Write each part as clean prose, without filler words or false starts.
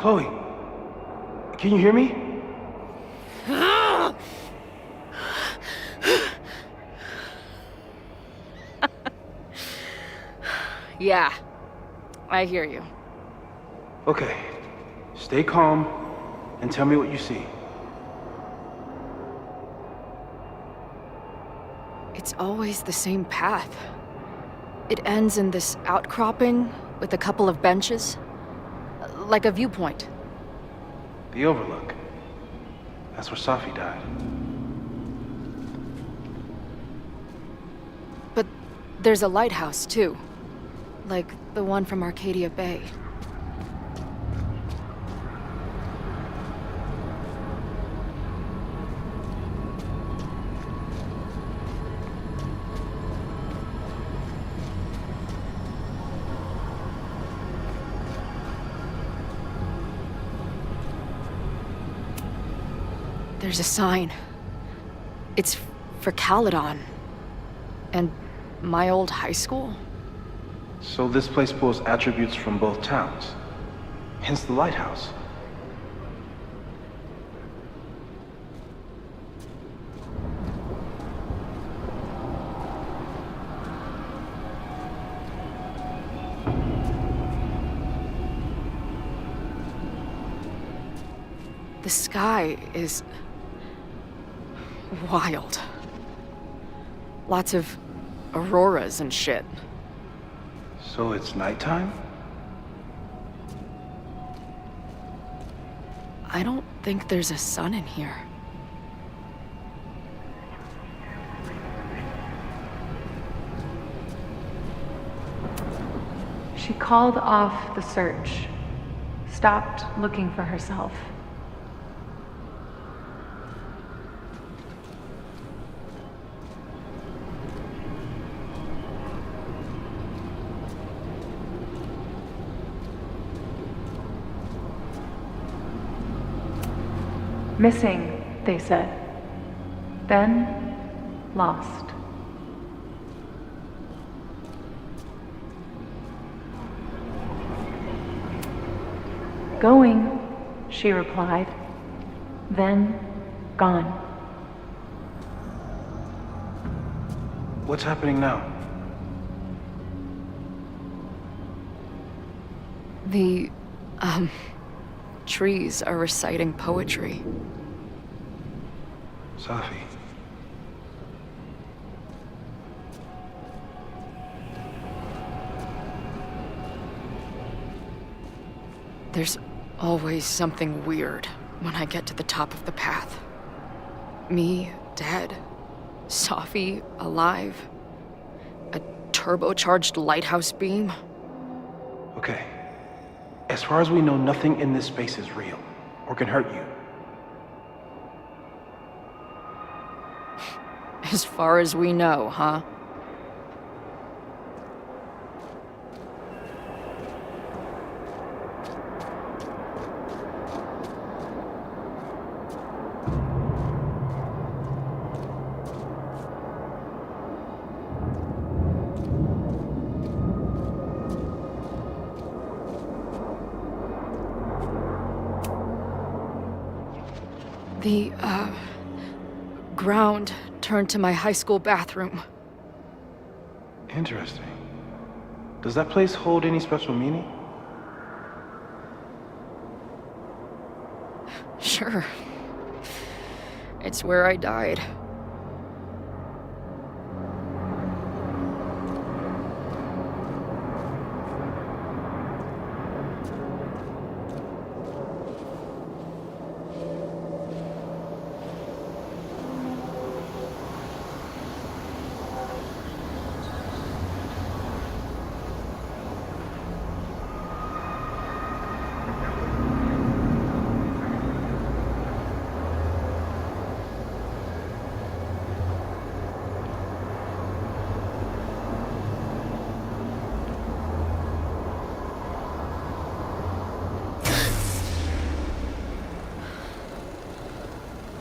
Chloe, can you hear me? Yeah, I hear you. Okay, stay calm and tell me what you see. It's always the same path. It ends in this outcropping with a couple of benches, like a viewpoint. The Overlook. That's where Safi died. But there's a lighthouse, too. Like the one from Arcadia Bay. There's a sign. It's for Caledon. And my old high school? So this place pulls attributes from both towns. Hence the lighthouse. The sky is wild. Lots of auroras and shit. So it's nighttime? I don't think there's a sun in here. She called off the search, stopped looking for herself. Missing, they said. Then, lost. Going, she replied. Then, gone. What's happening now? The, trees are reciting poetry. Safi. There's always something weird when I get to the top of the path. Me, dead. Safi, alive. A turbocharged lighthouse beam. Okay. As far as we know, nothing in this space is real, or can hurt you. As far as we know, huh? The, ground turned to my high school bathroom. Interesting. Does that place hold any special meaning? Sure. It's where I died.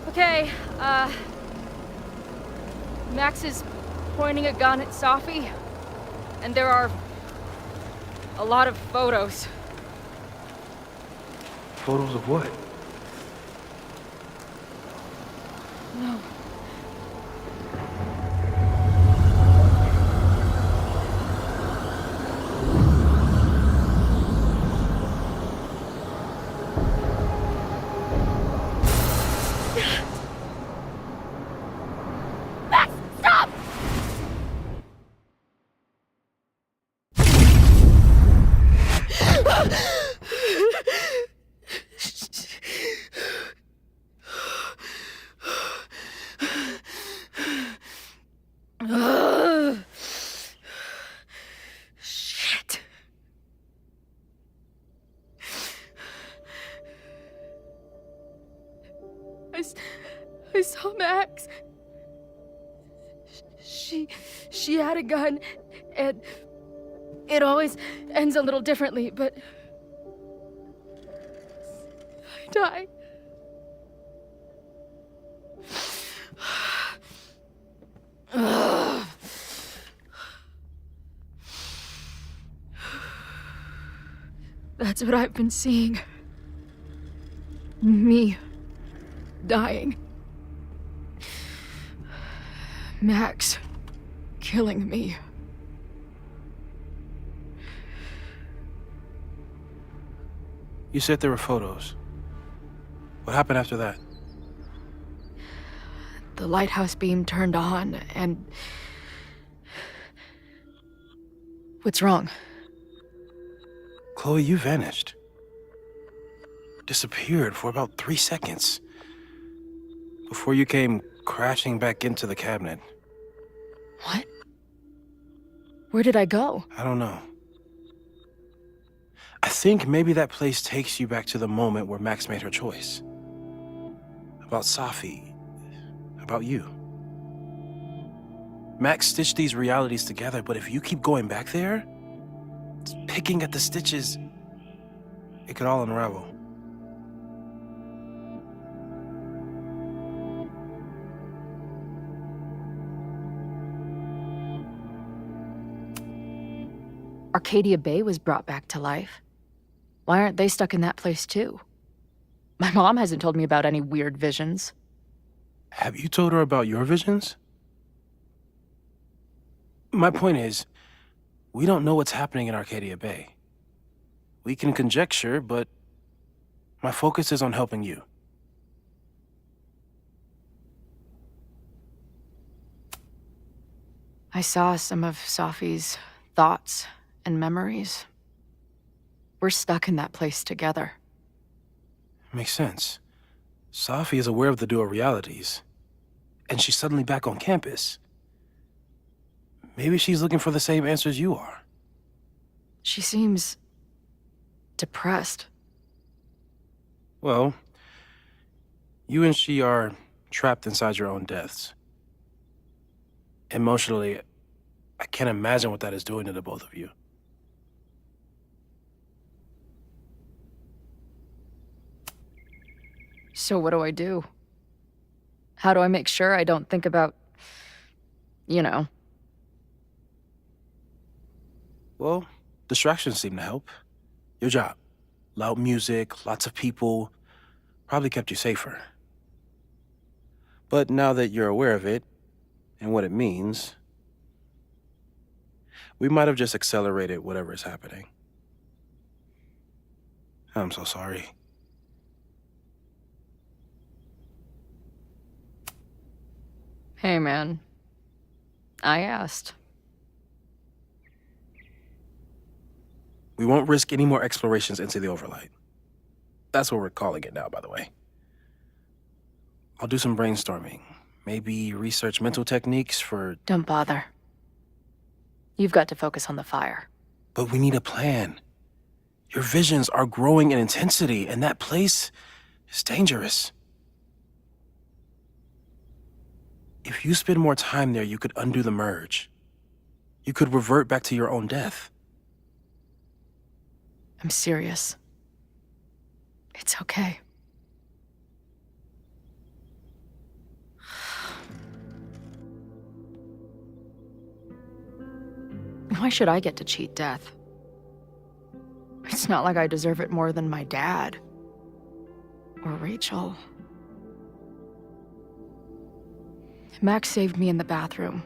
Okay, Max is pointing a gun at Safi, and there are a lot of photos. Photos of what? No. Max, stop! Shit. I saw Max. She had a gun, and it always ends a little differently, but I died. That's what I've been seeing. Me dying. Max killing me. You said there were photos. What happened after that? The lighthouse beam turned on, and... What's wrong? Chloe, you vanished. Disappeared for about 3 seconds. Before you came crashing back into the cabinet. What? Where did I go? I don't know. I think maybe that place takes you back to the moment where Max made her choice. About Safi. About you. Max stitched these realities together, but if you keep going back there, picking at the stitches, it could all unravel. Arcadia Bay was brought back to life. Why aren't they stuck in that place too? My mom hasn't told me about any weird visions. Have you told her about your visions? My point is, we don't know what's happening in Arcadia Bay. We can conjecture, but my focus is on helping you. I saw some of Safi's thoughts and memories. We're stuck in that place together. Makes sense. Safi is aware of the dual realities, and she's suddenly back on campus. Maybe she's looking for the same answers you are. She seems... depressed. Well, you and she are trapped inside your own deaths. Emotionally, I can't imagine what that is doing to the both of you. So what do I do? How do I make sure I don't think about... you know? Well, distractions seem to help. Your job. Loud music, lots of people, probably kept you safer. But now that you're aware of it, and what it means, we might have just accelerated whatever is happening. I'm so sorry. Hey, man. I asked. We won't risk any more explorations into the Overlight. That's what we're calling it now, by the way. I'll do some brainstorming. Maybe research mental techniques for... Don't bother. You've got to focus on the fire. But we need a plan. Your visions are growing in intensity, and that place is dangerous. If you spend more time there, you could undo the merge. You could revert back to your own death. I'm serious. It's okay. Why should I get to cheat death? It's not like I deserve it more than my dad. or Rachel. Max saved me in the bathroom,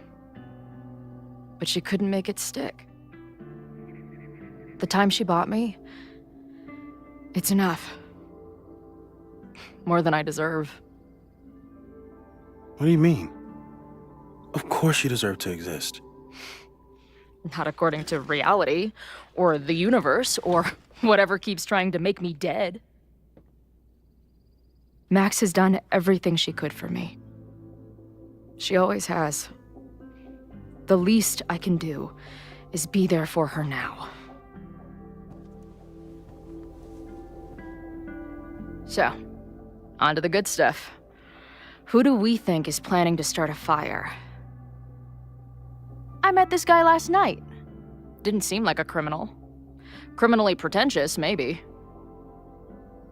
but she couldn't make it stick. The time she bought me, it's enough. More than I deserve. What do you mean? Of course you deserve to exist. Not according to reality, or the universe, or whatever keeps trying to make me dead. Max has done everything she could for me. She always has. The least I can do is be there for her now. So, on to the good stuff. Who do we think is planning to start a fire? I met this guy last night. Didn't seem like a criminal. Criminally pretentious, maybe.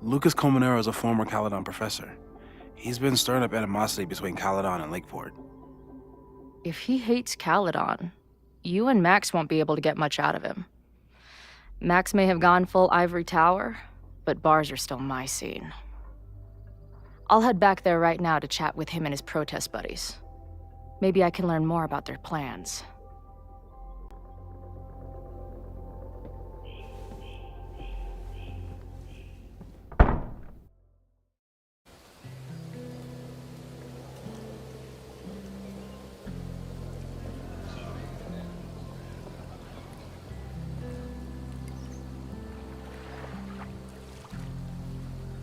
Lucas Colmenero is a former Caledon professor. He's been stirring up animosity between Caledon and Lakeport. If he hates Caledon, you and Max won't be able to get much out of him. Max may have gone full ivory tower, but bars are still my scene. I'll head back there right now to chat with him and his protest buddies. Maybe I can learn more about their plans.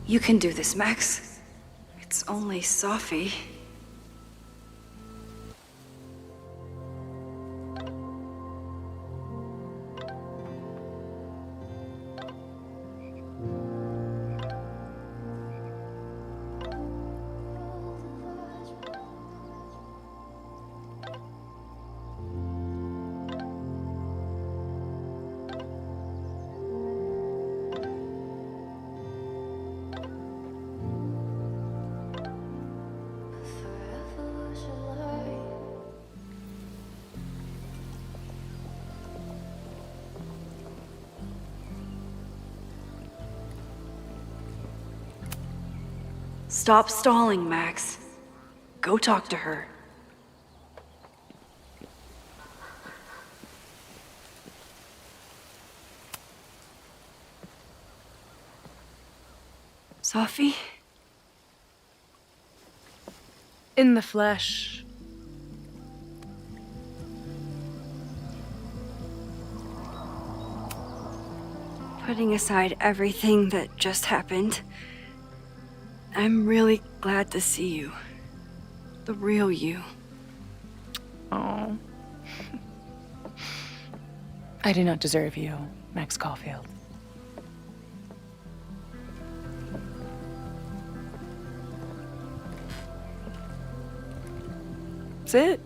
You can do this, Max. It's only Sophie. Stop stalling, Max. Go talk to her. Sophie? In the flesh. Putting aside everything that just happened, I'm really glad to see you. The real you. Oh. I do not deserve you, Max Caulfield. That's it.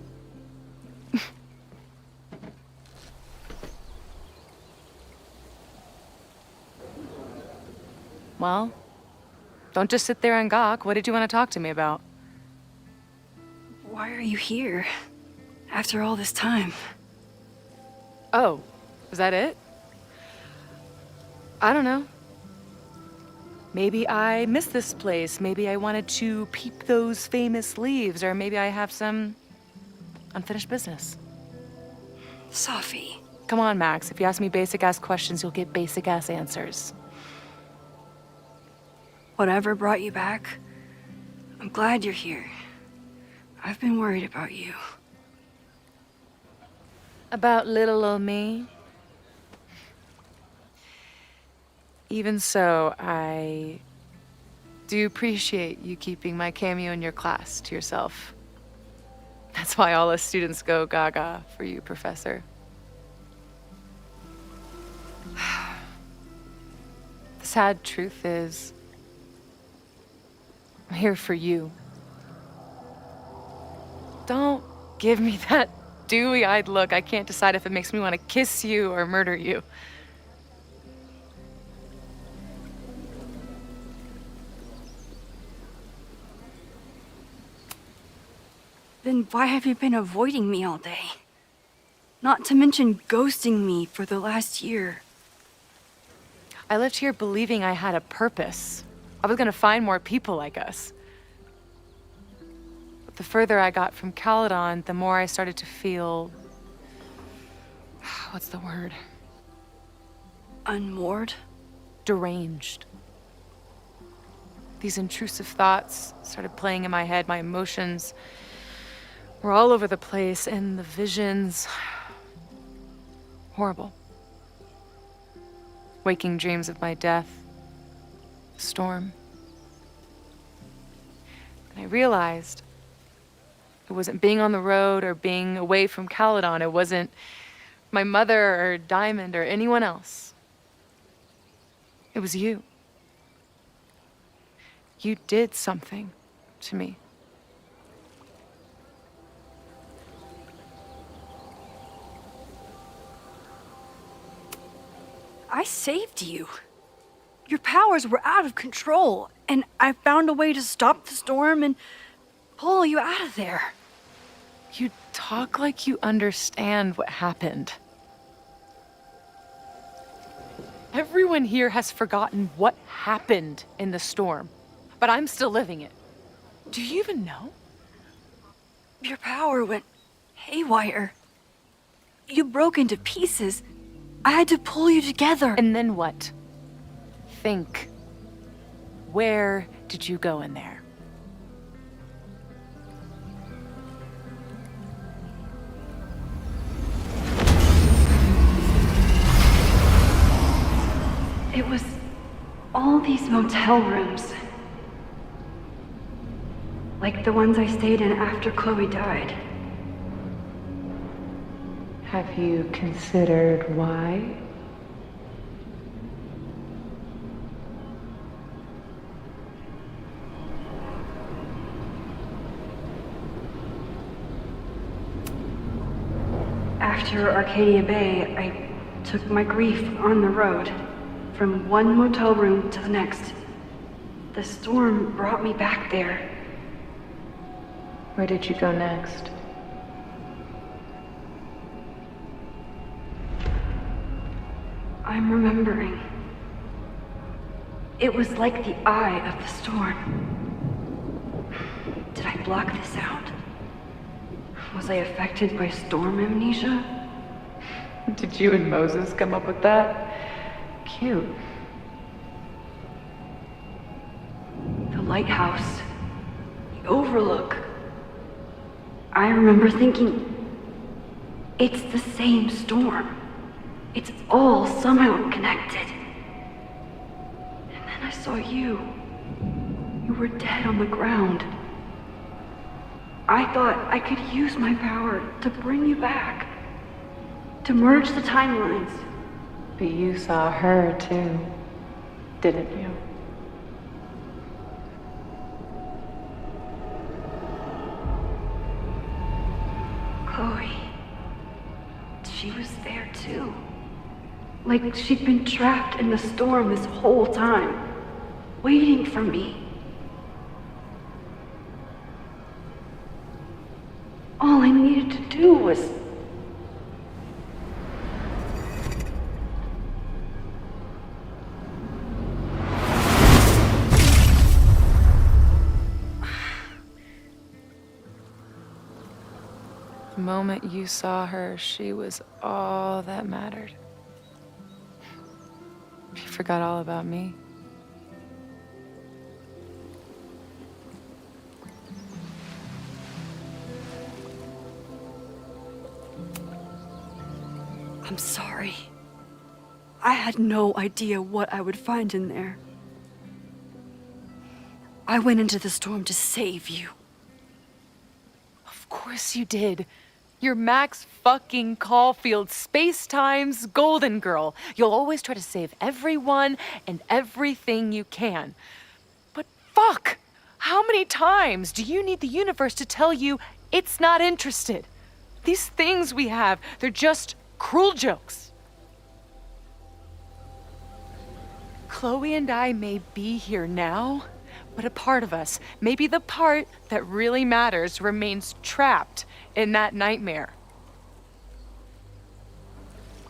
Well, don't just sit there and gawk. What did you want to talk to me about? Why are you here? After all this time? Oh, is that it? I don't know. Maybe I miss this place. Maybe I wanted to peep those famous leaves, or maybe I have some unfinished business. Sophie. Come on, Max. If you ask me basic-ass questions, you'll get basic-ass answers. Whatever brought you back, I'm glad you're here. I've been worried about you. About little old me? Even so, I do appreciate you keeping my cameo in your class to yourself. That's why all us students go gaga for you, Professor. The sad truth is, I'm here for you. Don't give me that dewy-eyed look. I can't decide if it makes me want to kiss you or murder you. Then why have you been avoiding me all day? Not to mention ghosting me for the last year. I left here believing I had a purpose. I was gonna find more people like us. But the further I got from Caledon, the more I started to feel... what's the word? Unmoored? Deranged. These intrusive thoughts started playing in my head. My emotions were all over the place, and the visions... horrible. Waking dreams of my death. The storm. And I realized it wasn't being on the road or being away from Caledon. It wasn't my mother or Diamond or anyone else. It was you. You did something to me. I saved you. Your powers were out of control, and I found a way to stop the storm and pull you out of there. You talk like you understand what happened. Everyone here has forgotten what happened in the storm, but I'm still living it. Do you even know? Your power went haywire. You broke into pieces. I had to pull you together. And then what? Think. Where did you go in there? It was all these motel rooms. Like the ones I stayed in after Chloe died. Have you considered why? After Arcadia Bay, I took my grief on the road, from one motel room to the next. The storm brought me back there. Where did you go next? I'm remembering. It was like the eye of the storm. Did I block this out? Was I affected by storm amnesia? Did you and Moses come up with that? Cute. The lighthouse. The overlook. I remember thinking, it's the same storm. It's all somehow connected. And then I saw you. You were dead on the ground. I thought I could use my power to bring you back. To merge the timelines. But you saw her too, didn't you? Chloe. She was there too. Like she'd been trapped in the storm this whole time, waiting for me. All I needed to do was... The moment you saw her, she was all that mattered. She forgot all about me. I'm sorry. I had no idea what I would find in there. I went into the storm to save you. Of course you did. You're Max fucking Caulfield, Space-Time's golden girl. You'll always try to save everyone and everything you can. But fuck! How many times do you need the universe to tell you it's not interested? These things we have, they're just cruel jokes. Chloe and I may be here now, but a part of us, maybe the part that really matters, remains trapped in that nightmare.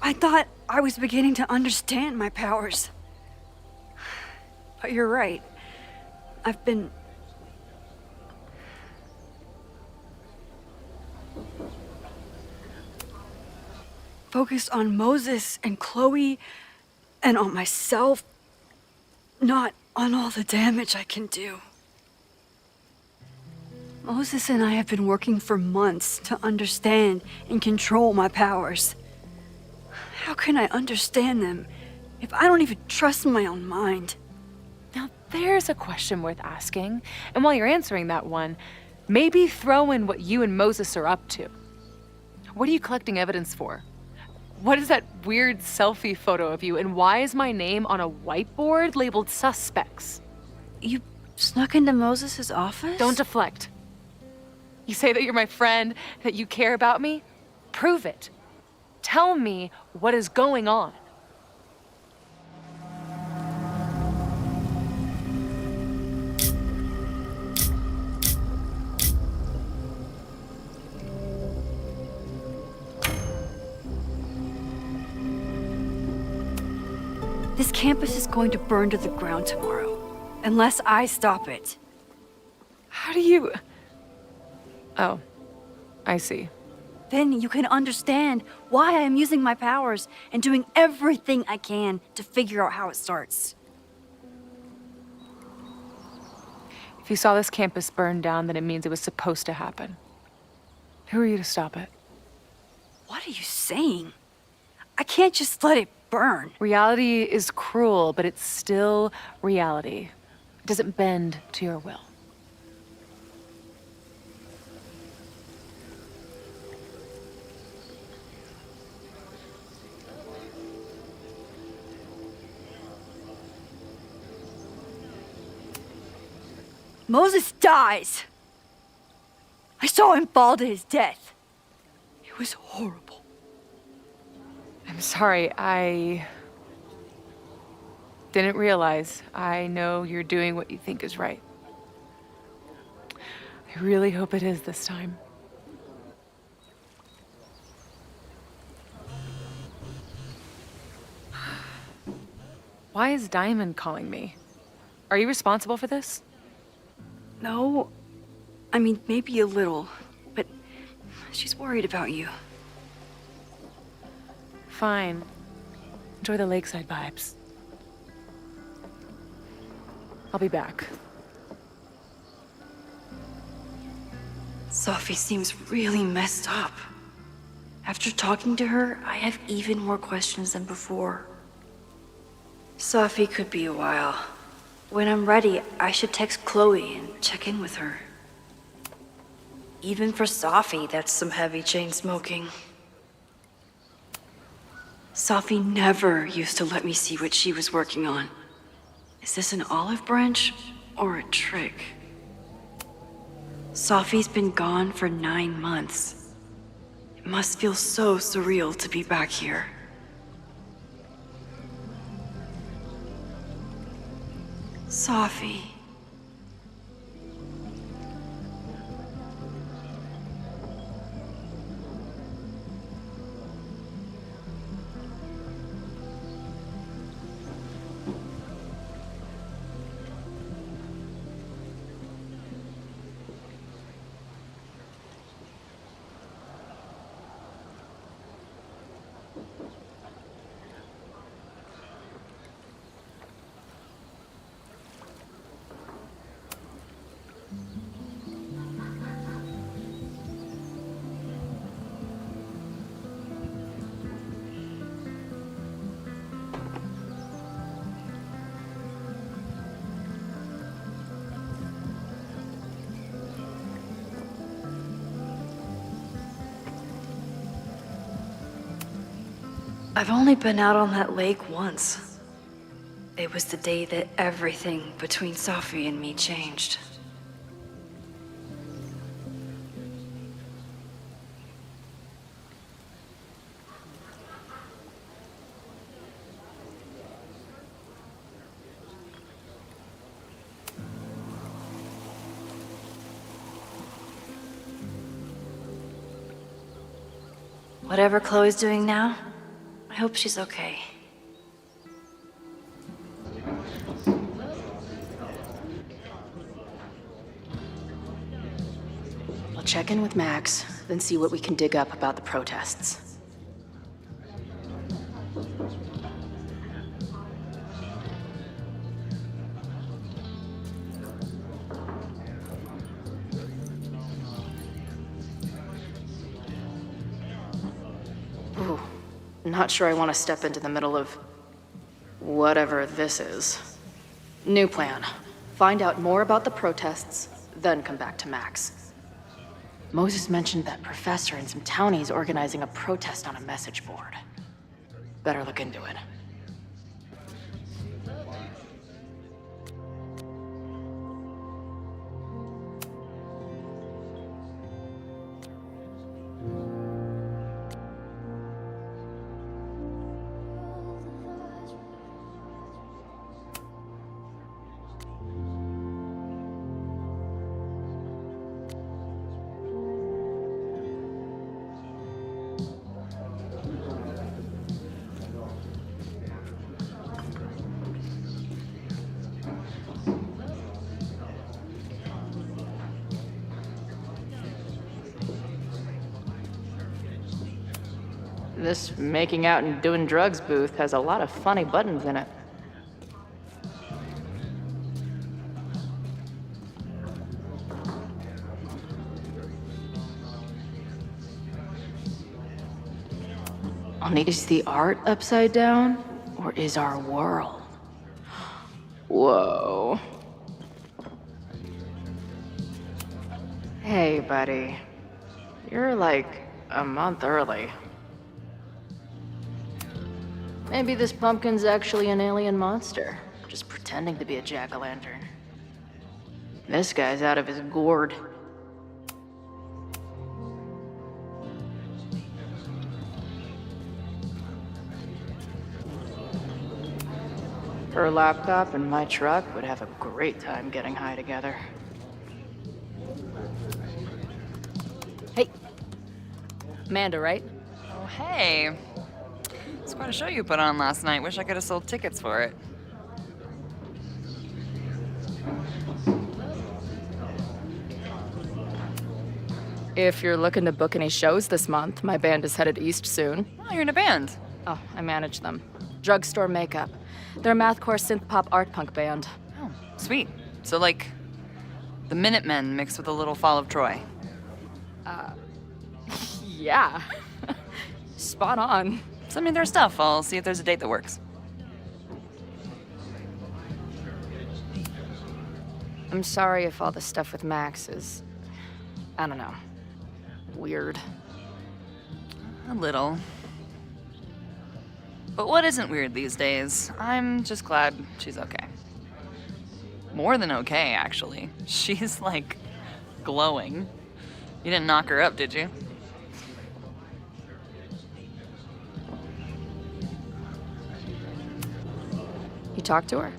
I thought I was beginning to understand my powers. But you're right. I've been... focused on Moses and Chloe and on myself, not on all the damage I can do. Moses and I have been working for months to understand and control my powers. How can I understand them if I don't even trust my own mind? Now, there's a question worth asking. And while you're answering that one, maybe throw in what you and Moses are up to. What are you collecting evidence for? What is that weird selfie photo of you, and why is my name on a whiteboard labeled suspects? You snuck into Moses' office? Don't deflect. You say that you're my friend, that you care about me? Prove it. Tell me what is going on. This campus is going to burn to the ground tomorrow, unless I stop it. How do you... Oh, I see. Then you can understand why I am using my powers and doing everything I can to figure out how it starts. If you saw this campus burn down, then it means it was supposed to happen. Who are you to stop it? What are you saying? I can't just let it burn. Reality is cruel, but it's still reality. It doesn't bend to your will. Moses dies. I saw him fall to his death. It was horrible. I'm sorry, I didn't realize. I know you're doing what you think is right. I really hope it is this time. Why is Diamond calling me? Are you responsible for this? No, I mean, maybe a little, but she's worried about you. Fine. Enjoy the lakeside vibes. I'll be back. Sophie seems really messed up. After talking to her, I have even more questions than before. Sophie could be a while. When I'm ready, I should text Chloe and check in with her. Even for Sophie, that's some heavy chain smoking. Sophie never used to let me see what she was working on. Is this an olive branch or a trick? Sophie's been gone for 9 months. It must feel so surreal to be back here. Sophie. I've only been out on that lake once. It was the day that everything between Sophie and me changed. Whatever Chloe's doing now, I hope she's okay. check in with Max, then see what we can dig up about the protests. Ooh, not sure I want to step into the middle of whatever this is. New plan. Find out more about the protests, then come back to Max. Moses mentioned that professor and some townies organizing a protest on a message board. Better look into it. This making out and doing drugs booth has a lot of funny buttons in it. Is the art upside down, or is our world? Whoa. Hey, buddy. You're like a month early. Maybe this pumpkin's actually an alien monster, just pretending to be a jack-o'-lantern. This guy's out of his gourd. Her laptop and my truck would have a great time getting high together. Hey. Amanda, right? Oh, hey. It's quite a show you put on last night. Wish I could have sold tickets for it. If you're looking to book any shows this month, my band is headed east soon. Oh, you're in a band. Oh, I manage them. Drugstore Makeup. They're a mathcore synth-pop art punk band. Oh, sweet. So, like, the Minutemen mixed with a little Fall of Troy. Yeah. Spot on. Send me their stuff. I'll see if there's a date that works. I'm sorry if all the stuff with Max is, I don't know, weird. A little. But what isn't weird these days? I'm just glad she's okay. More than okay, actually. She's, like, glowing. You didn't knock her up, did you? You talked to her?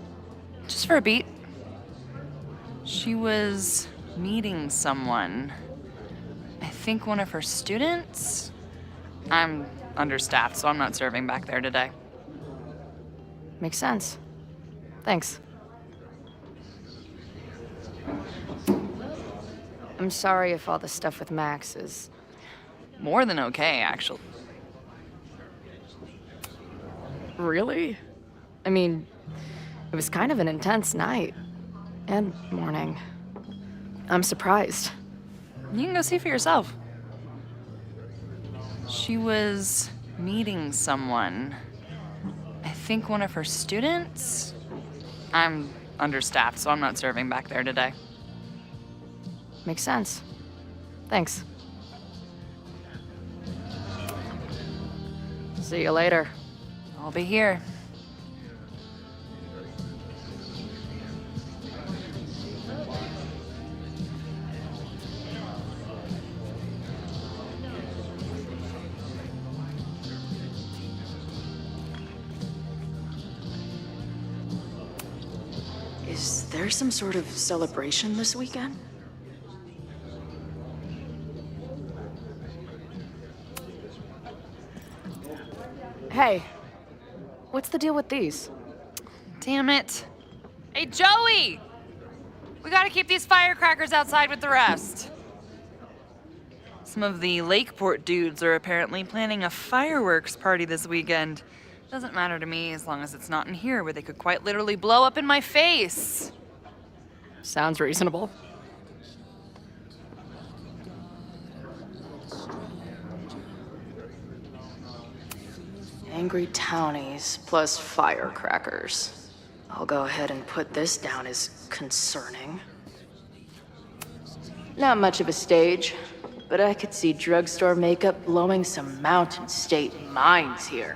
Just for a beat. She was meeting someone. I think one of her students? I'm understaffed, so I'm not serving back there today. Makes sense. Thanks. I'm sorry if all the stuff with Max is... More than okay, actually. Really? I mean, it was kind of an intense night. And morning. I'm surprised. You can go see for yourself. She was meeting someone. I think one of her students? I'm understaffed, so I'm not serving back there today. Makes sense. Thanks. See you later. I'll be here. Is there some sort of celebration this weekend? Hey, what's the deal with these? Damn it. Hey, Joey! We gotta keep these firecrackers outside with the rest. Some of the Lakeport dudes are apparently planning a fireworks party this weekend. Doesn't matter to me as long as it's not in here where they could quite literally blow up in my face. Sounds reasonable. Angry townies plus firecrackers. I'll go ahead and put this down as concerning. Not much of a stage, but I could see drugstore makeup blowing some Mountain State minds here.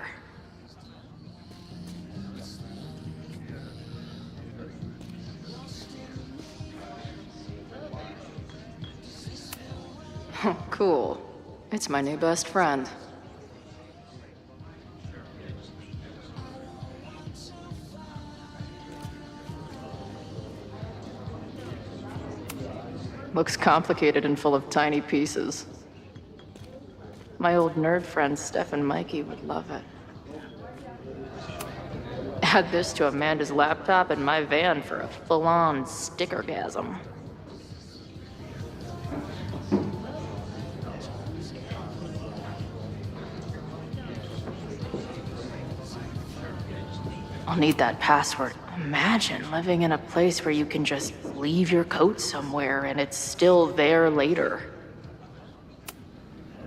Cool. It's my new best friend. Looks complicated and full of tiny pieces. My old nerd friend Steph and Mikey would love it. Add this to Amanda's laptop and my van for a full-on stickergasm. I'll need that password. Imagine living in a place where you can just leave your coat somewhere and it's still there later.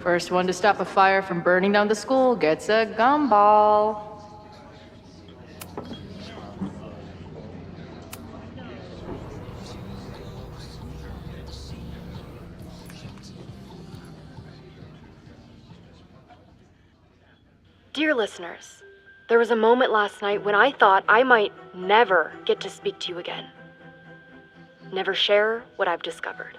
First one to stop a fire from burning down the school gets a gumball. Dear listeners, there was a moment last night when I thought I might never get to speak to you again. Never share what I've discovered.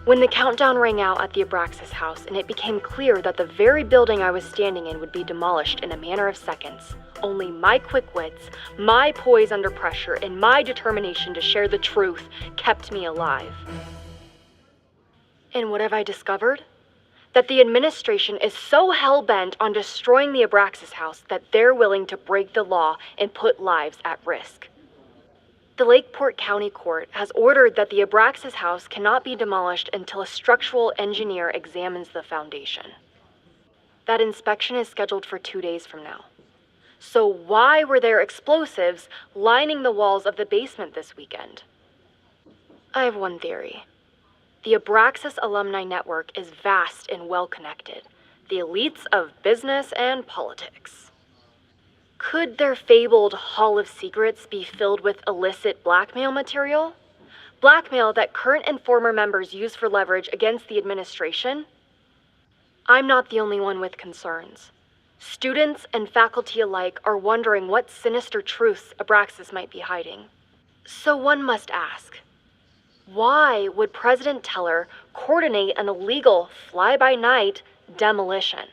When the countdown rang out at the Abraxas house and it became clear that the very building I was standing in would be demolished in a matter of seconds, only my quick wits, my poise under pressure, and my determination to share the truth kept me alive. And what have I discovered? That the administration is so hell-bent on destroying the Abraxas house that they're willing to break the law and put lives at risk. The Lakeport County Court has ordered that the Abraxas house cannot be demolished until a structural engineer examines the foundation. That inspection is scheduled for 2 days from now. So why were there explosives lining the walls of the basement this weekend? I have one theory. The Abraxas alumni network is vast and well-connected, the elites of business and politics. Could their fabled Hall of Secrets be filled with illicit blackmail material? Blackmail that current and former members use for leverage against the administration? I'm not the only one with concerns. Students and faculty alike are wondering what sinister truths Abraxas might be hiding. So one must ask, why would President Teller coordinate an illegal fly-by-night demolition?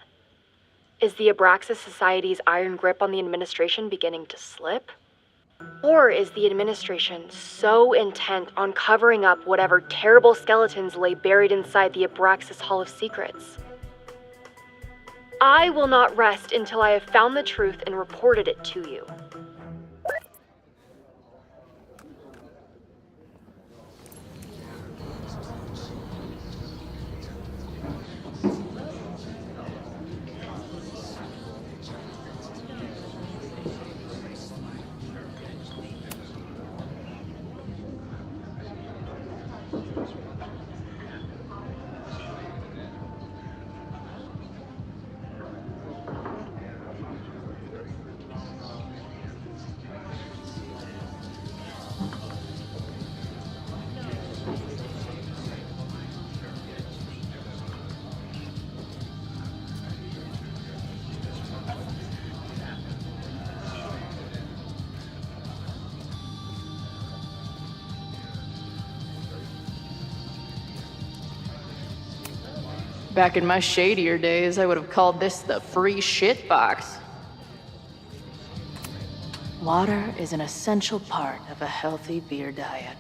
Is the Abraxas Society's iron grip on the administration beginning to slip? Or is the administration so intent on covering up whatever terrible skeletons lay buried inside the Abraxas Hall of Secrets? I will not rest until I have found the truth and reported it to you. Back in my shadier days, I would have called this the free shit box. Water is an essential part of a healthy beer diet.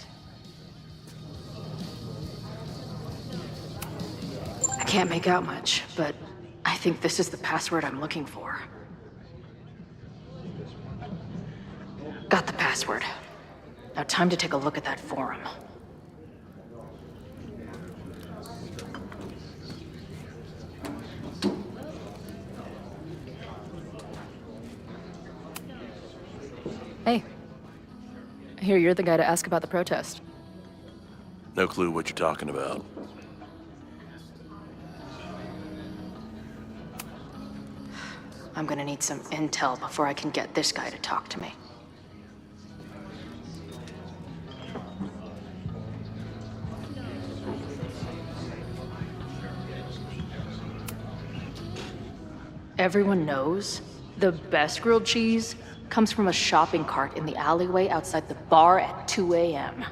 I can't make out much, but I think this is the password I'm looking for. Got the password. Now time to take a look at that forum. I hear you're the guy to ask about the protest. No clue what you're talking about. I'm gonna need some intel before I can get this guy to talk to me. Everyone knows the best grilled cheese comes from a shopping cart in the alleyway outside the bar at 2 a.m.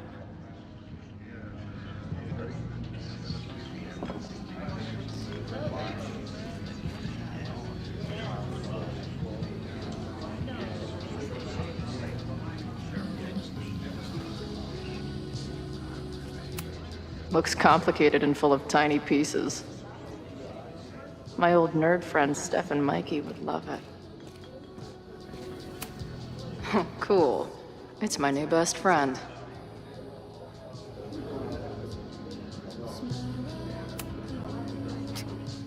Looks complicated and full of tiny pieces. My old nerd friends Steph and Mikey would love it. Cool. It's my new best friend.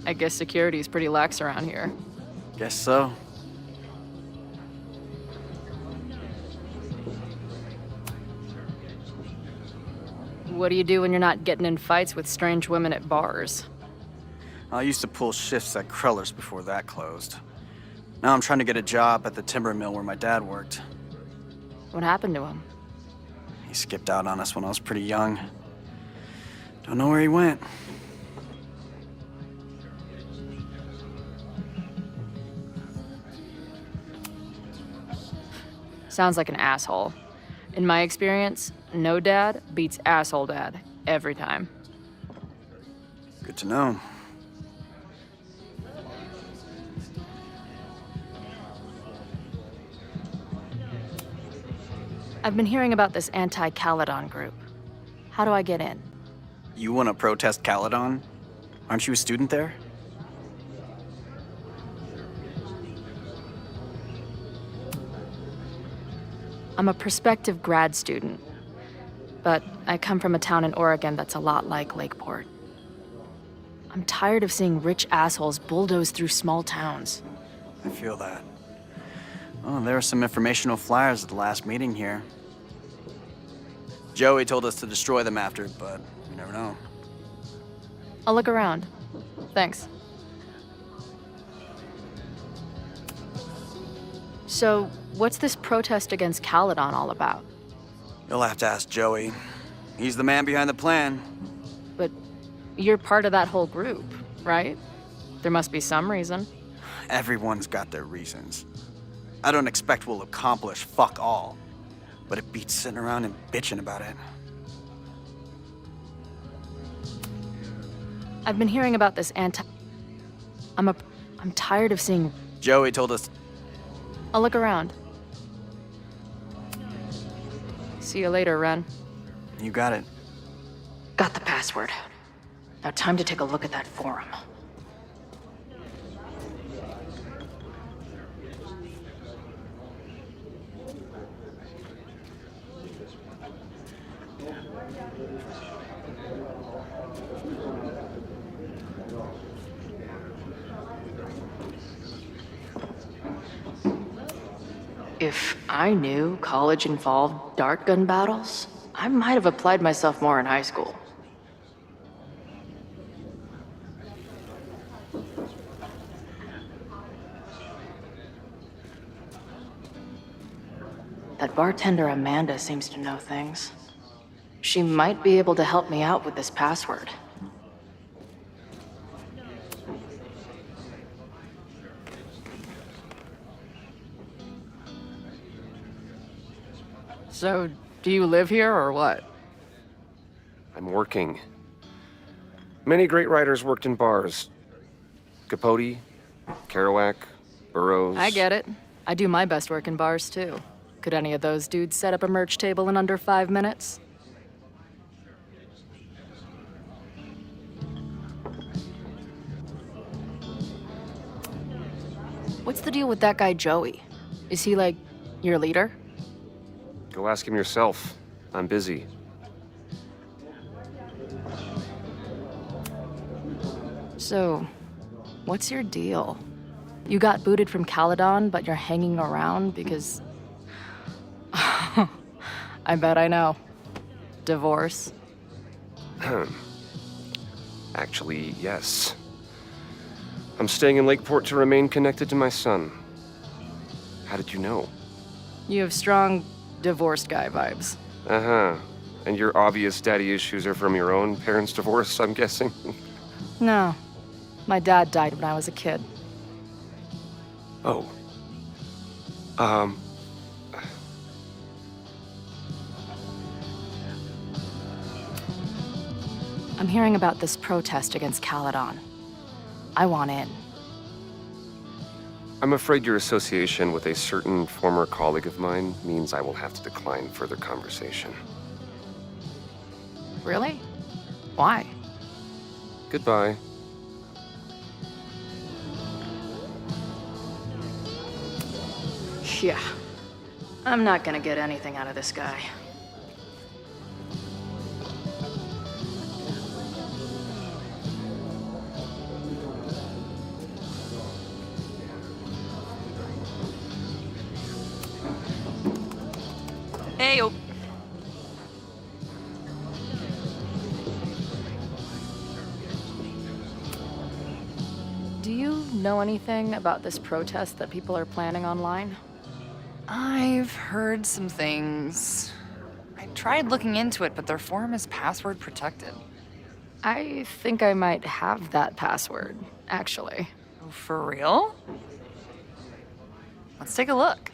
I guess security's pretty lax around here. Guess so. What do you do when you're not getting in fights with strange women at bars? I used to pull shifts at Kreller's before that closed. Now I'm trying to get a job at the timber mill where my dad worked. What happened to him? He skipped out on us when I was pretty young. Don't know where he went. Sounds like an asshole. In my experience, no dad beats asshole dad every time. Good to know. I've been hearing about this anti-Caledon group. How do I get in? You want to protest Caledon? Aren't you a student there? I'm a prospective grad student, but I come from a town in Oregon that's a lot like Lakeport. I'm tired of seeing rich assholes bulldoze through small towns. I feel that. Oh, there were some informational flyers at the last meeting here. Joey told us to destroy them after, but you never know. I'll look around. Thanks. So, what's this protest against Caledon all about? You'll have to ask Joey. He's the man behind the plan. But you're part of that whole group, right? There must be some reason. Everyone's got their reasons. I don't expect we'll accomplish fuck all, but it beats sitting around and bitching about it. I've been hearing about this I'm tired of seeing... Joey told us. I'll look around. See you later, Ren. You got it. Got the password. Now time to take a look at that forum. If I knew college involved dart gun battles, I might have applied myself more in high school. That bartender Amanda seems to know things. She might be able to help me out with this password. So, do you live here or what? I'm working. Many great writers worked in bars. Capote, Kerouac, Burroughs. I get it. I do my best work in bars too. Could any of those dudes set up a merch table in under 5 minutes? What's the deal with that guy Joey? Is he like your leader? Go ask him yourself. I'm busy. So, what's your deal? You got booted from Caledon, but you're hanging around because... I bet I know. Divorce? Actually, yes. I'm staying in Lakeport to remain connected to my son. How did you know? You have strong divorced guy vibes. Uh-huh. And your obvious daddy issues are from your own parents' divorce, I'm guessing? No. My dad died when I was a kid. Oh. I'm hearing about this protest against Caledon. I want in. I'm afraid your association with a certain former colleague of mine means I will have to decline further conversation. Really? Why? Goodbye. Yeah. I'm not gonna get anything out of this guy. Hey, oh. Do you know anything about this protest that people are planning online? I've heard some things. I tried looking into it, but their forum is password protected. I think I might have that password, actually. Oh, for real? Let's take a look.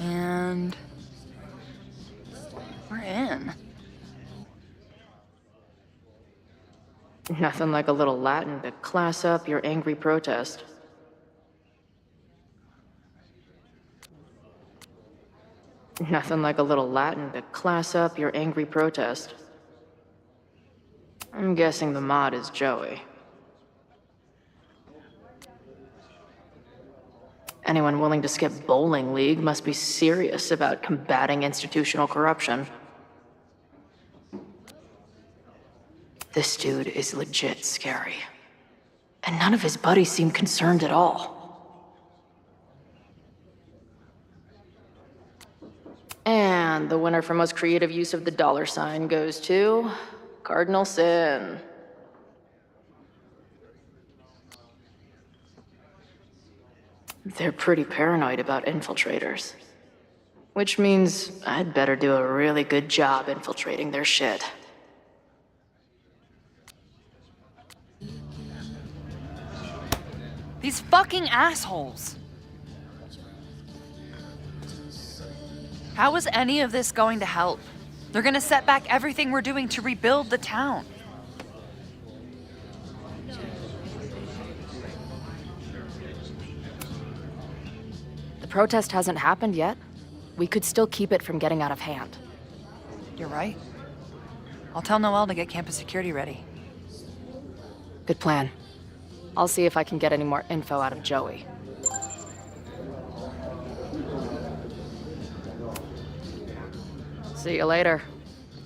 And we're in. Nothing like a little Latin to class up your angry protest. Nothing like a little Latin to class up your angry protest. I'm guessing the mod is Joey. Anyone willing to skip bowling league must be serious about combating institutional corruption. This dude is legit scary. And none of his buddies seem concerned at all. And the winner for most creative use of the $sign goes to Cardinal Sin. They're pretty paranoid about infiltrators. Which means I'd better do a really good job infiltrating their shit. These fucking assholes. How is any of this going to help? They're gonna set back everything we're doing to rebuild the town. The protest hasn't happened yet. We could still keep it from getting out of hand. You're right. I'll tell Noelle to get campus security ready. Good plan. I'll see if I can get any more info out of Joey. See you later.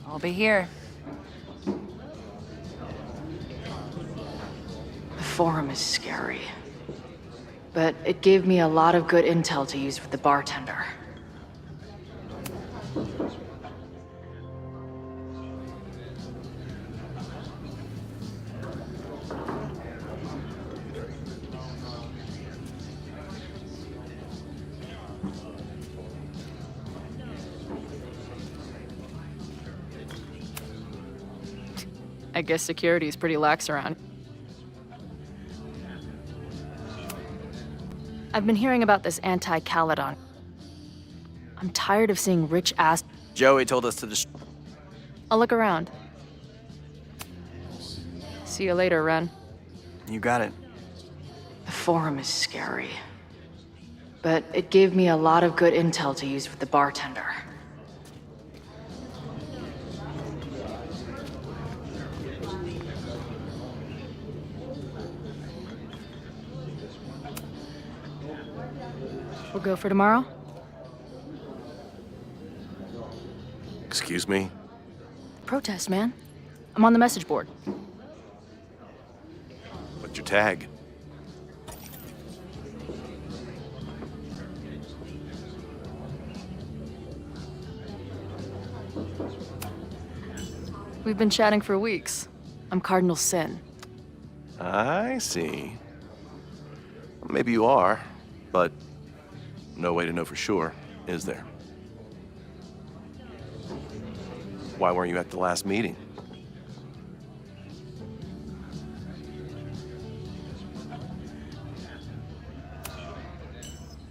I'll be here. The forum is scary. But it gave me a lot of good intel to use with the bartender. I guess security is pretty lax around. I've been hearing about this anti-Caledon. I'm tired of seeing rich ass. Joey told us to just. I'll look around. See you later, Ren. You got it. The forum is scary. But it gave me a lot of good intel to use with the bartender. We'll go for tomorrow? Excuse me? Protest, man. I'm on the message board. What's your tag? We've been chatting for weeks. I'm Cardinal Sin. I see. Maybe you are, but no way to know for sure, is there? Why weren't you at the last meeting?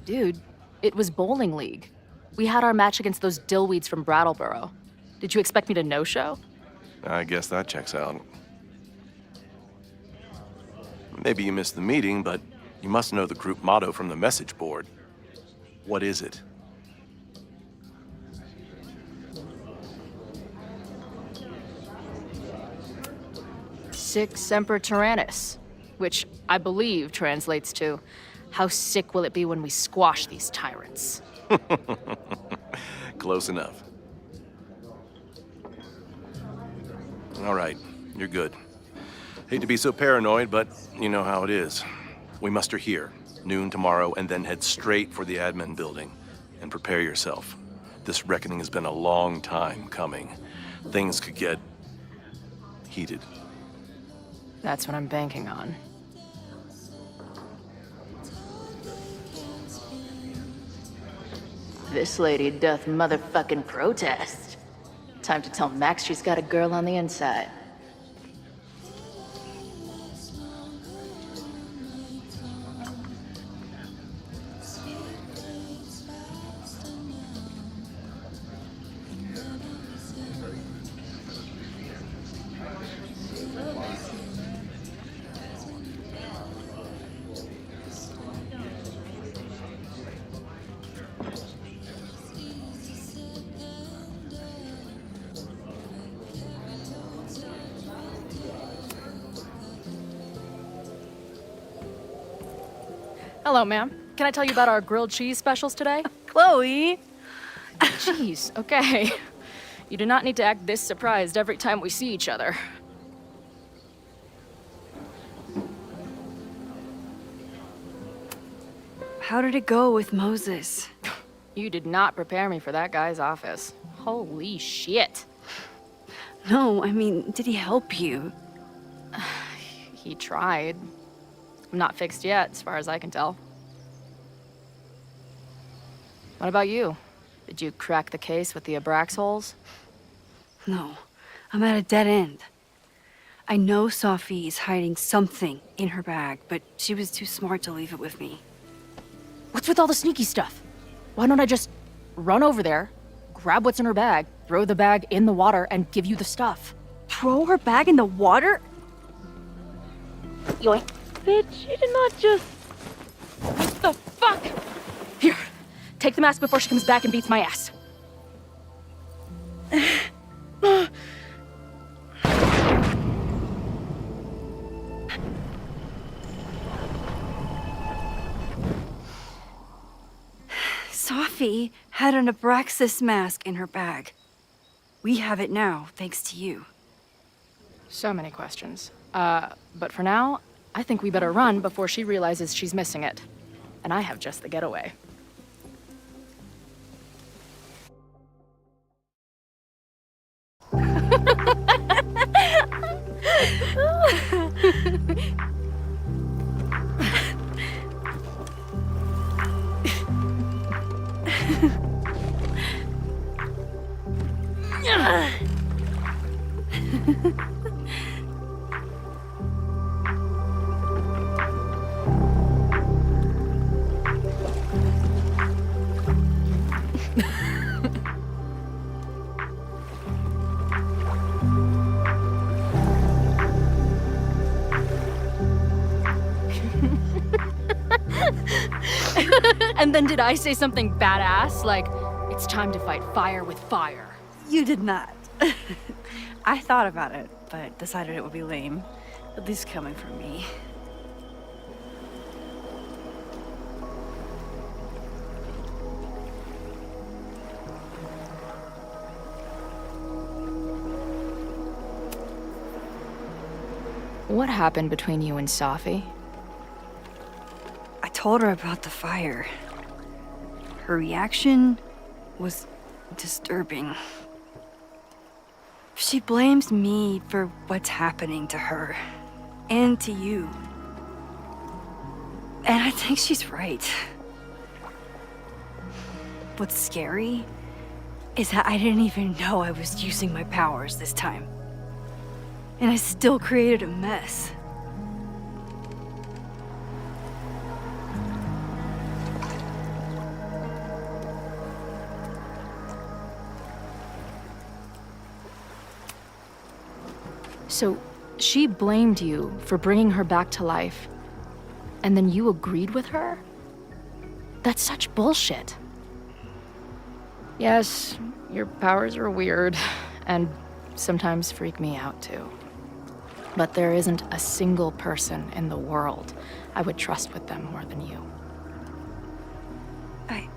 Dude, it was bowling league. We had our match against those dillweeds from Brattleboro. Did you expect me to no-show? I guess that checks out. Maybe you missed the meeting, but you must know the group motto from the message board. What is it? Sic Semper Tyrannis, which I believe translates to, how sick will it be when we squash these tyrants? Close enough. All right, you're good. Hate to be so paranoid, but you know how it is. We muster here, noon tomorrow, and then head straight for the admin building. And prepare yourself. This reckoning has been a long time coming. Things could get heated. That's what I'm banking on. This lady doth motherfucking protest. Time to tell Max she's got a girl on the inside. Hello, ma'am. Can I tell you about our grilled cheese specials today? Chloe! Jeez, okay. You do not need to act this surprised every time we see each other. How did it go with Moses? You did not prepare me for that guy's office. Holy shit. No, I mean, did he help you? He tried. I'm not fixed yet, as far as I can tell. What about you? Did you crack the case with the Abrax holes? No, I'm at a dead end. I know Sophie is hiding something in her bag, but she was too smart to leave it with me. What's with all the sneaky stuff? Why don't I just run over there, grab what's in her bag, throw the bag in the water, and give you the stuff? Throw her bag in the water? Yoink. Bitch, you did not just... What the fuck? Here, take the mask before she comes back and beats my ass. Sophie had an Abraxas mask in her bag. We have it now, thanks to you. So many questions. But for now, I think we better run before she realizes she's missing it. And I have just the getaway. And then did I say something badass? Like, it's time to fight fire with fire. You did not. I thought about it, but decided it would be lame. At least coming from me. What happened between you and Safi? I told her about the fire. Her reaction was disturbing. She blames me for what's happening to her and to you. And I think she's right. What's scary is that I didn't even know I was using my powers this time. And I still created a mess. So, she blamed you for bringing her back to life, and then you agreed with her? That's such bullshit. Yes, your powers are weird, and sometimes freak me out too. But there isn't a single person in the world I would trust with them more than you. I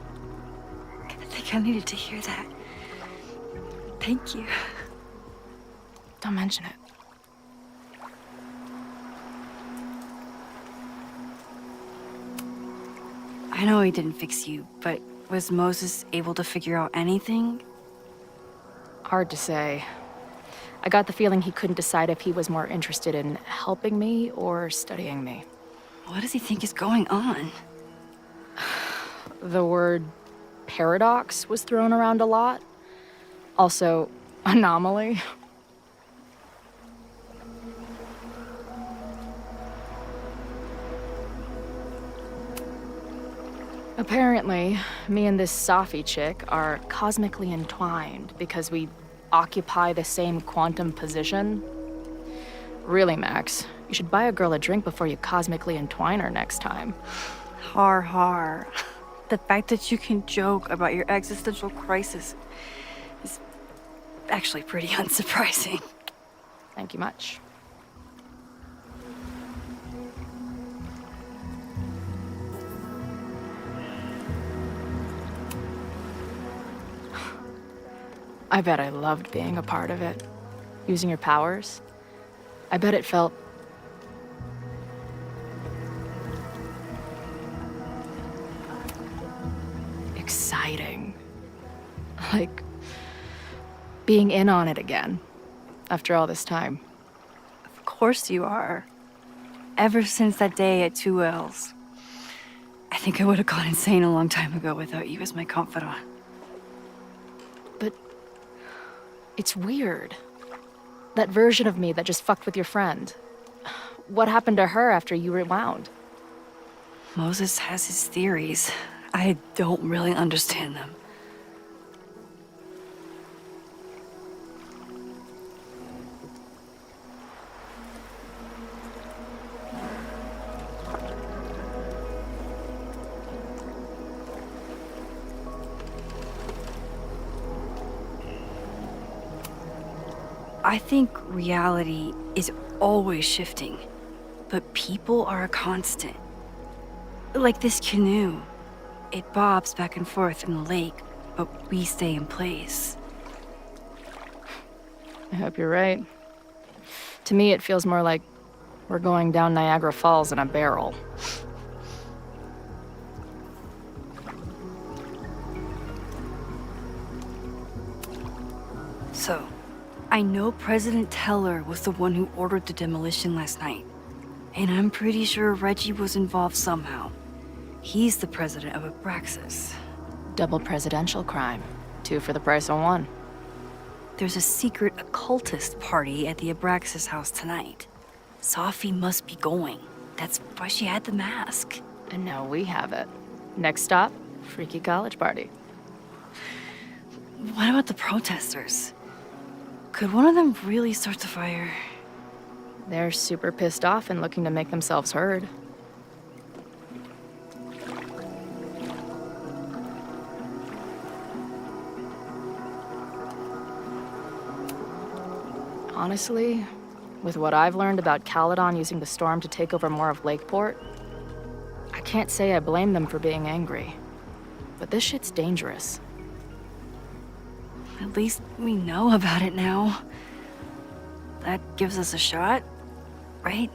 think I needed to hear that. Thank you. Don't mention it. I know he didn't fix you, but was Moses able to figure out anything? Hard to say. I got the feeling he couldn't decide if he was more interested in helping me or studying me. What does he think is going on? The word paradox was thrown around a lot. Also, anomaly. Apparently, me and this Safi chick are cosmically entwined because we occupy the same quantum position. Really, Max, you should buy a girl a drink before you cosmically entwine her next time. Har har. The fact that you can joke about your existential crisis is actually pretty unsurprising. Thank you much. I bet I loved being a part of it. Using your powers. I bet it felt exciting. Like being in on it again after all this time. Of course you are. Ever since that day at 2L's. I think I would have gone insane a long time ago without you as my confidant. But it's weird. That version of me that just fucked with your friend. What happened to her after you rewound? Moses has his theories. I don't really understand them. I think reality is always shifting, but people are a constant. Like this canoe. It bobs back and forth in the lake, but we stay in place. I hope you're right. To me, it feels more like we're going down Niagara Falls in a barrel. So, I know President Teller was the one who ordered the demolition last night. And I'm pretty sure Reggie was involved somehow. He's the president of Abraxas. Double presidential crime. 2 for the price of 1. There's a secret occultist party at the Abraxas house tonight. Safi must be going. That's why she had the mask. And now we have it. Next stop, freaky college party. What about the protesters? Could one of them really start the fire? They're super pissed off and looking to make themselves heard. Honestly, with what I've learned about Caledon using the storm to take over more of Lakeport, I can't say I blame them for being angry. But this shit's dangerous. At least we know about it now. That gives us a shot. right?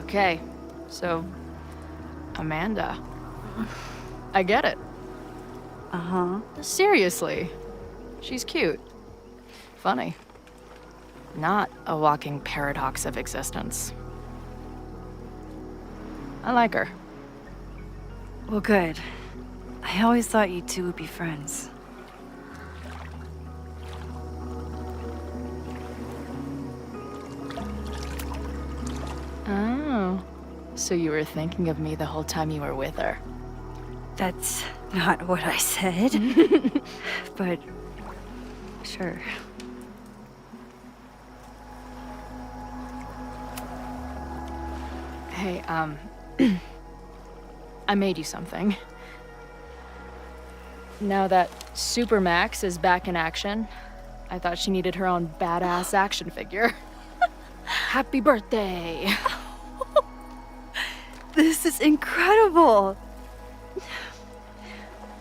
Okay, so Amanda. I get it. Uh-huh. Seriously. She's cute. Funny. Not a walking paradox of existence. I like her. Well, good. I always thought you two would be friends. Oh. So you were thinking of me the whole time you were with her? That's not what I said. But sure. Hey, I made you something. Now that Supermax is back in action, I thought she needed her own badass action figure. Happy birthday! This is incredible!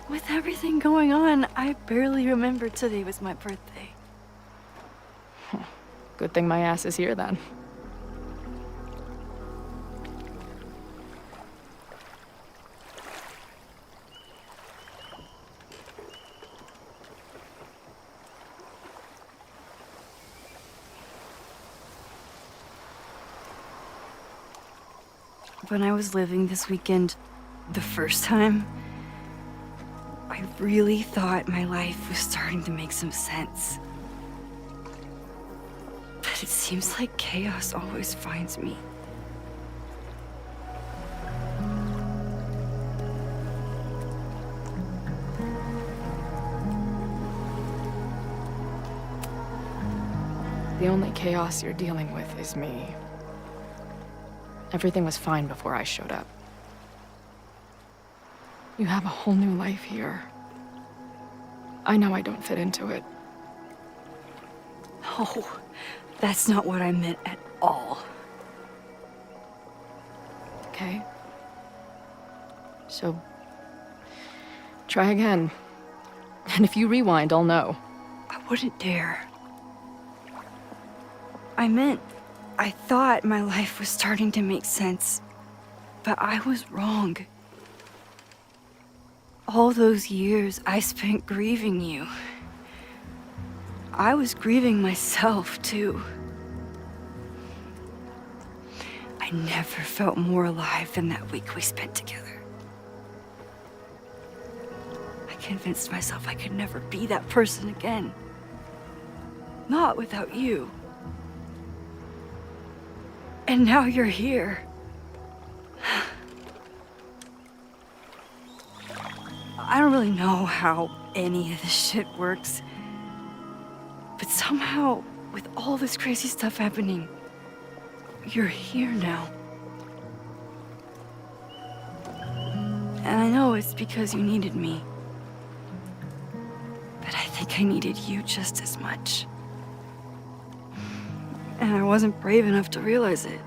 With everything going on, I barely remember today was my birthday. Good thing my ass is here then. When I was living this weekend, the first time, I really thought my life was starting to make some sense. But it seems like chaos always finds me. The only chaos you're dealing with is me. Everything was fine before I showed up. You have a whole new life here. I know I don't fit into it. No, that's not what I meant at all. Okay? So, try again. And if you rewind, I'll know. I wouldn't dare. I thought my life was starting to make sense, but I was wrong. All those years I spent grieving you. I was grieving myself, too. I never felt more alive than that week we spent together. I convinced myself I could never be that person again. Not without you. And now you're here. I don't really know how any of this shit works. But somehow, with all this crazy stuff happening, you're here now. And I know it's because you needed me. But I think I needed you just as much. And I wasn't brave enough to realize it.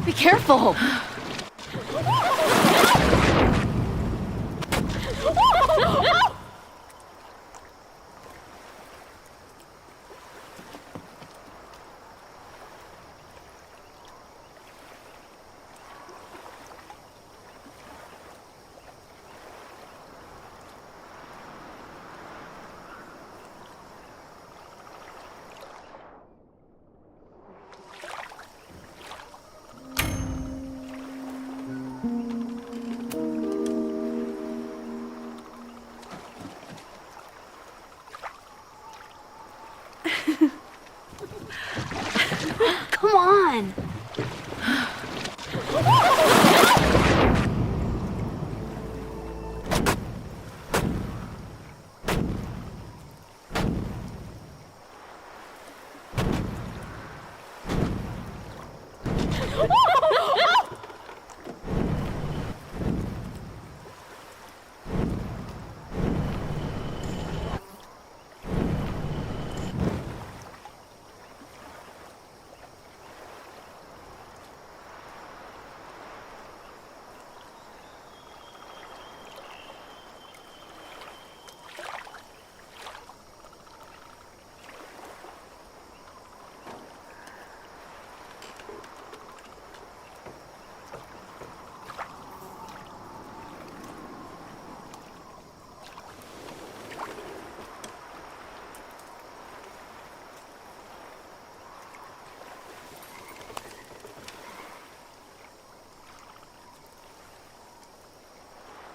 Be careful!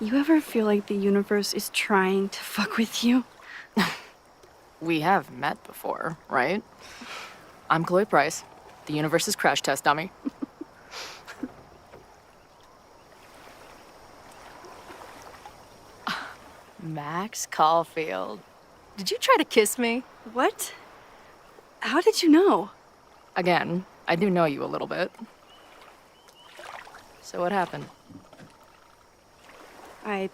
You ever feel like the universe is trying to fuck with you? We have met before, right? I'm Chloe Price, the universe's crash test dummy. Max Caulfield. Did you try to kiss me? What? How did you know? Again, I do know you a little bit. So what happened? I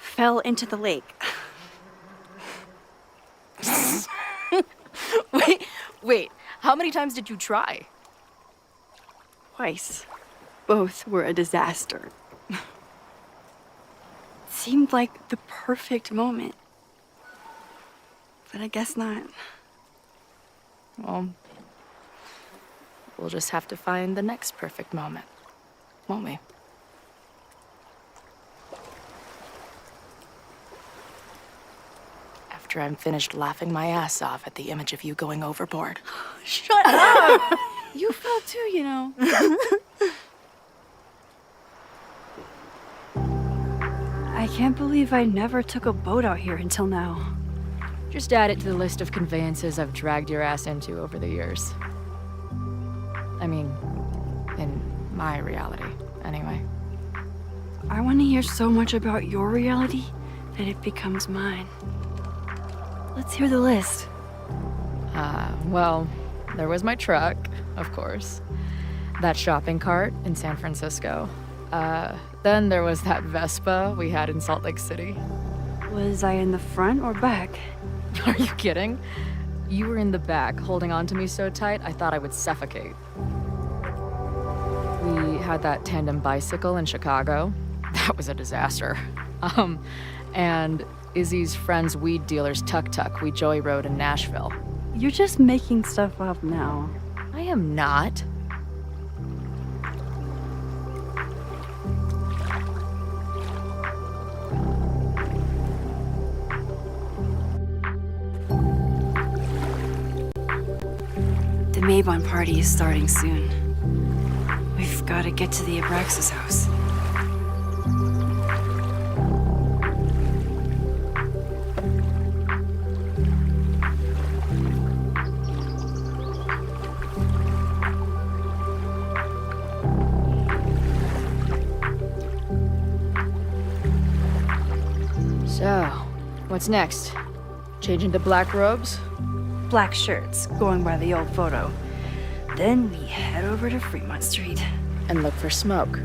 fell into the lake. Wait, how many times did you try? Twice. Both were a disaster. Seemed like the perfect moment. But I guess not. Well, we'll just have to find the next perfect moment, won't we? After I'm finished laughing my ass off at the image of you going overboard. Shut up! You fell too, you know. I can't believe I never took a boat out here until now. Just add it to the list of conveyances I've dragged your ass into over the years. I mean, in my reality, anyway. I want to hear so much about your reality that it becomes mine. Let's hear the list. Well, there was my truck, of course. That shopping cart in San Francisco. Then there was that Vespa we had in Salt Lake City. Was I in the front or back? Are you kidding? You were in the back, holding on to me so tight, I thought I would suffocate. We had that tandem bicycle in Chicago. That was a disaster. And Izzy's friend's weed dealer's tuk-tuk we joyrode in Nashville. You're just making stuff up now. I am not. The Mabon party is starting soon. We've got to get to the Abraxas house. So, what's next? Change into black robes? Black shirts, going by the old photo. Then we head over to Fremont Street. And look for smoke.